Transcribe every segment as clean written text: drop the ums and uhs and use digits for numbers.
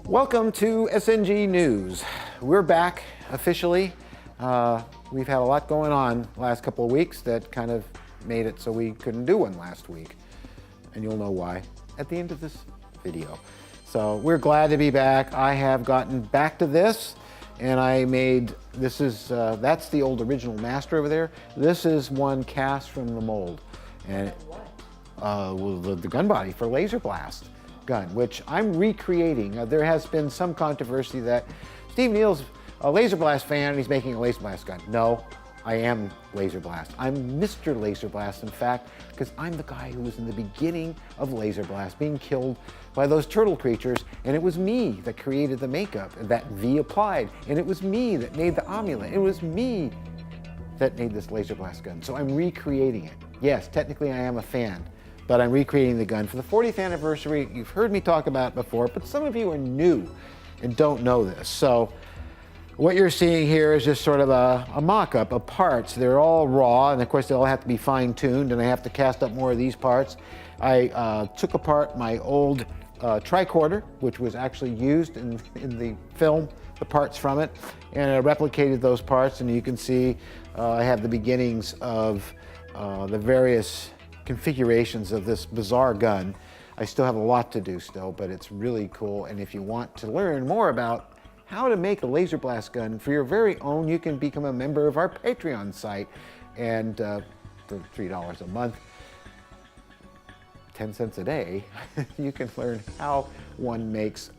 Welcome to SNG News. We're back officially. We've had a lot going on the last couple of weeks that kind of made it so we couldn't do one last week. And you'll know why at the end of this video. So we're glad to be back. I have gotten back to this and I made, this is, that's the old original master over there. This is one cast from the mold. And well, the gun body for Laserblast gun, which I'm recreating. There has been some controversy that Steve Neill's a Laserblast fan and he's making a Laserblast gun. No, I am Laserblast. I'm Mr. Laserblast, in fact, because I'm the guy who was in the beginning of Laserblast being killed by those turtle creatures, and it was me that created the makeup that V applied, and it was me that made the amulet. It was me that made this Laserblast gun. So I'm recreating it. Yes, technically I am a fan, but I'm recreating the gun for the 40th anniversary. You've heard me talk about it before, but some of you are new and don't know this. So what you're seeing here is just sort of a mock-up of parts. They're all raw, and of course they all have to be fine-tuned, and I have to cast up more of these parts. I took apart my old tricorder, which was actually used in the film, the parts from it, and I replicated those parts, and you can see I have the beginnings of the various configurations of this bizarre gun. I still have a lot to do still, but it's really cool. And if you want to learn more about how to make a Laserblast gun for your very own, you can become a member of our Patreon site. And for $3 a month, 10 cents a day, you can learn how one makes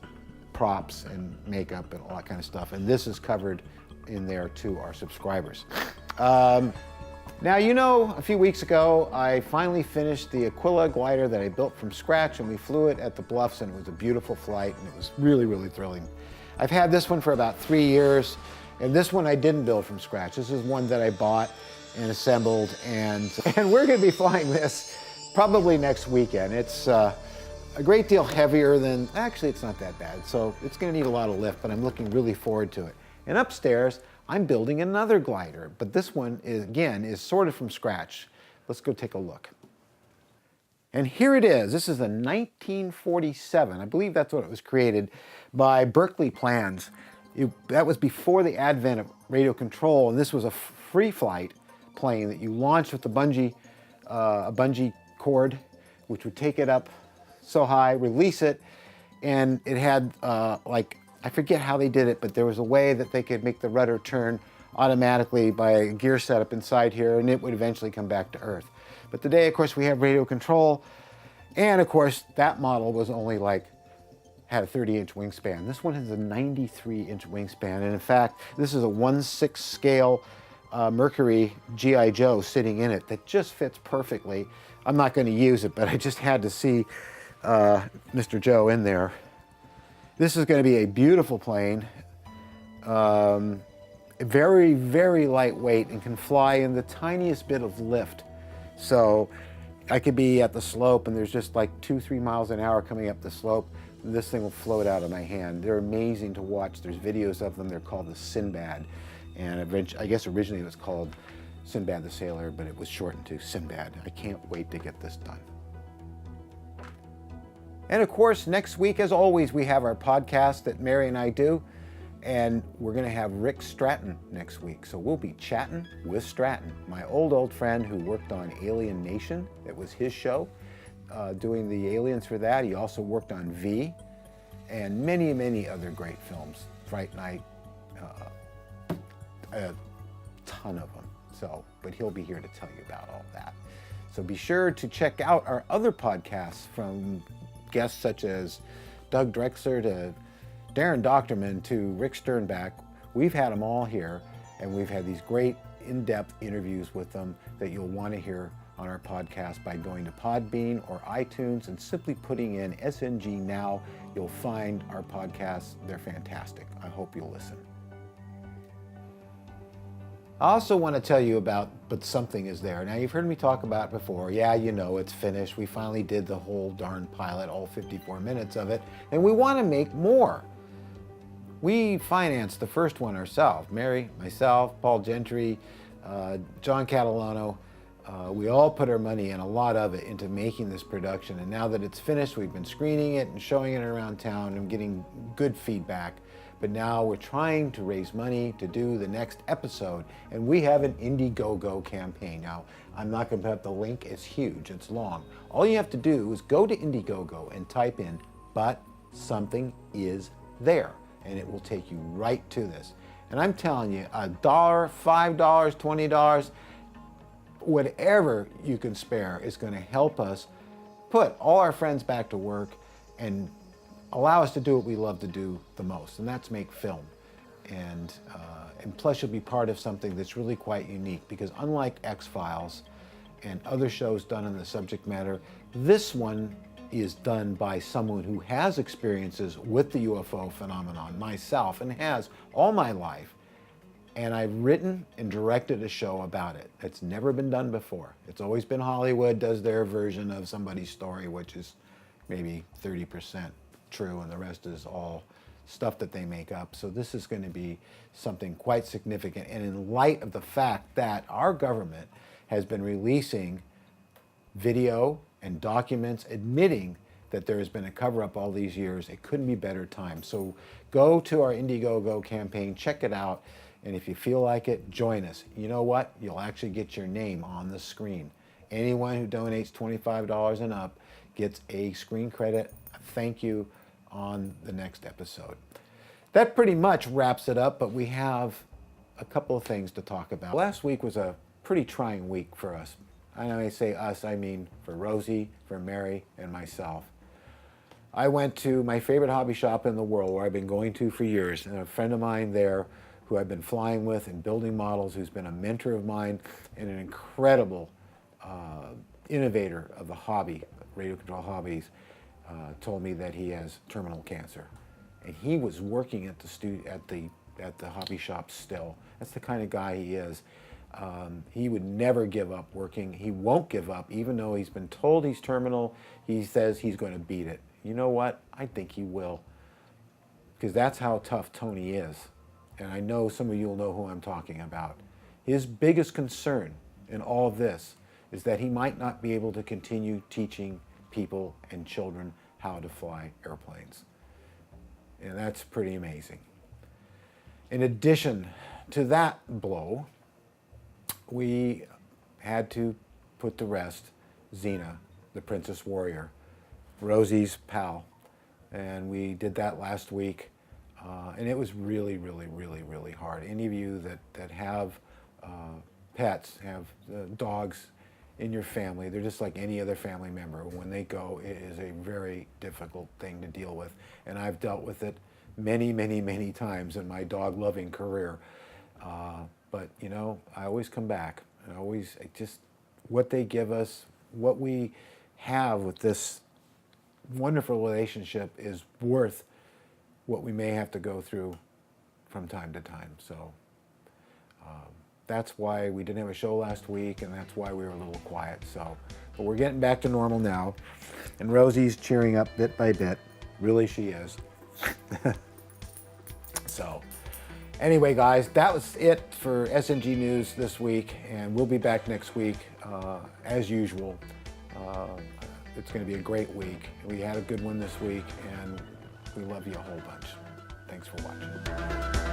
props and makeup and all that kind of stuff. And this is covered in there to our subscribers. Now, you know, a few weeks ago, I finally finished the Aquila glider that I built from scratch, and we flew it at the Bluffs, and it was a beautiful flight, and it was really, really thrilling. I've had this one for about 3 years, and this one I didn't build from scratch. This is one that I bought and assembled, and we're gonna be flying this probably next weekend. It's a great deal heavier than, actually it's not that bad, so it's gonna need a lot of lift, but I'm looking really forward to it. And upstairs, I'm building another glider, but this one is, again, is sort of from scratch. Let's go take a look. And here it is. This is a 1947. I believe that's what it was created by Berkeley Plans. That was before the advent of radio control, and this was a free flight plane that you launched with a bungee cord, which would take it up so high, release it, and it had like, I forget how they did it, but there was a way that they could make the rudder turn automatically by a gear setup inside here, and it would eventually come back to Earth. But today, of course, we have radio control, and of course, that model was only like, had a 30-inch wingspan. This one has a 93-inch wingspan, and in fact, this is a 1/6 scale Mercury G.I. Joe sitting in it that just fits perfectly. I'm not going to use it, but I just had to see Mr. Joe in there. This is going to be a beautiful plane, very, very lightweight, and can fly in the tiniest bit of lift. So I could be at the slope and there's just like 2-3 miles an hour coming up the slope. This thing will float out of my hand. They're amazing to watch. There's videos of them. They're called the Sinbad. And I guess originally it was called Sinbad the Sailor, but it was shortened to Sinbad. I can't wait to get this done. And of course, next week, as always, we have our podcast that Mary and I do, and we're gonna have Rick Stratton next week. So we'll be chatting with Stratton, my old friend who worked on Alien Nation. It was his show, doing the aliens for that. He also worked on V and many, many other great films. Fright Night, a ton of them. So, but he'll be here to tell you about all that. So be sure to check out our other podcasts from guests such as Doug Drexler to Darren Doctorman to Rick Sternbach. We've had them all here, and we've had these great in-depth interviews with them that you'll want to hear on our podcast by going to Podbean or iTunes and simply putting in SNG Now. You'll find our podcasts. They're fantastic. I hope you'll listen. I also want to tell you about But Something Is There. Now, you've heard me talk about it before. Yeah, you know, it's finished. We finally did the whole darn pilot, all 54 minutes of it, and we want to make more. We financed the first one ourselves. Mary, myself, Paul Gentry, John Catalano, We all put our money and a lot of it into making this production, and now that it's finished, we've been screening it and showing it around town and getting good feedback. But now we're trying to raise money to do the next episode, and we have an Indiegogo campaign. Now, I'm not going to put up the link, it's huge, it's long. All you have to do is go to Indiegogo and type in, "But something is there," and it will take you right to this. And I'm telling you, $1, $5, $20, whatever you can spare is going to help us put all our friends back to work and allow us to do what we love to do the most, and that's make film. And plus you'll be part of something that's really quite unique, because unlike X-Files and other shows done on the subject matter, this one is done by someone who has experiences with the UFO phenomenon, myself, and has all my life. And I've written and directed a show about it. It's never been done before. It's always been Hollywood does their version of somebody's story, which is maybe 30% true, and the rest is all stuff that they make up. So this is going to be something quite significant. And in light of the fact that our government has been releasing video and documents admitting that there has been a cover-up all these years, it couldn't be better time. So go to our Indiegogo campaign, check it out, and if you feel like it, join us. You know what? You'll actually get your name on the screen. Anyone who donates $25 and up gets a screen credit, a thank you, on the next episode. That pretty much wraps it up, but we have a couple of things to talk about. Last week was a pretty trying week for us. And when I say us, I mean for Rosie, for Mary, and myself. I went to my favorite hobby shop in the world, where I've been going to for years, and a friend of mine there who I've been flying with and building models, who's been a mentor of mine and an incredible innovator of the hobby, radio control hobbies, told me that he has terminal cancer. And he was working at the hobby shop still. That's the kind of guy he is. He would never give up working. He won't give up, even though he's been told he's terminal. He says he's going to beat it. You know what? I think he will, because that's how tough Tony is. And I know some of you will know who I'm talking about. His biggest concern in all of this is that he might not be able to continue teaching people and children how to fly airplanes. And that's pretty amazing. In addition to that blow, we had to put to rest Xena, the Princess Warrior, Rosie's pal. And we did that last week. And it was really, really, really, really hard. Any of you that have pets, have dogs in your family, they're just like any other family member. When they go, it is a very difficult thing to deal with. And I've dealt with it many, many, many times in my dog-loving career. But, you know, I always come back. What they give us, what we have with this wonderful relationship is worth what we may have to go through from time to time. So that's why we didn't have a show last week, and that's why we were a little quiet. But we're getting back to normal now, and Rosie's cheering up bit by bit. Really, she is. So anyway, guys, that was it for SNG News this week, and we'll be back next week as usual. It's going to be a great week. We had a good one this week, and we love you a whole bunch. Thanks for watching.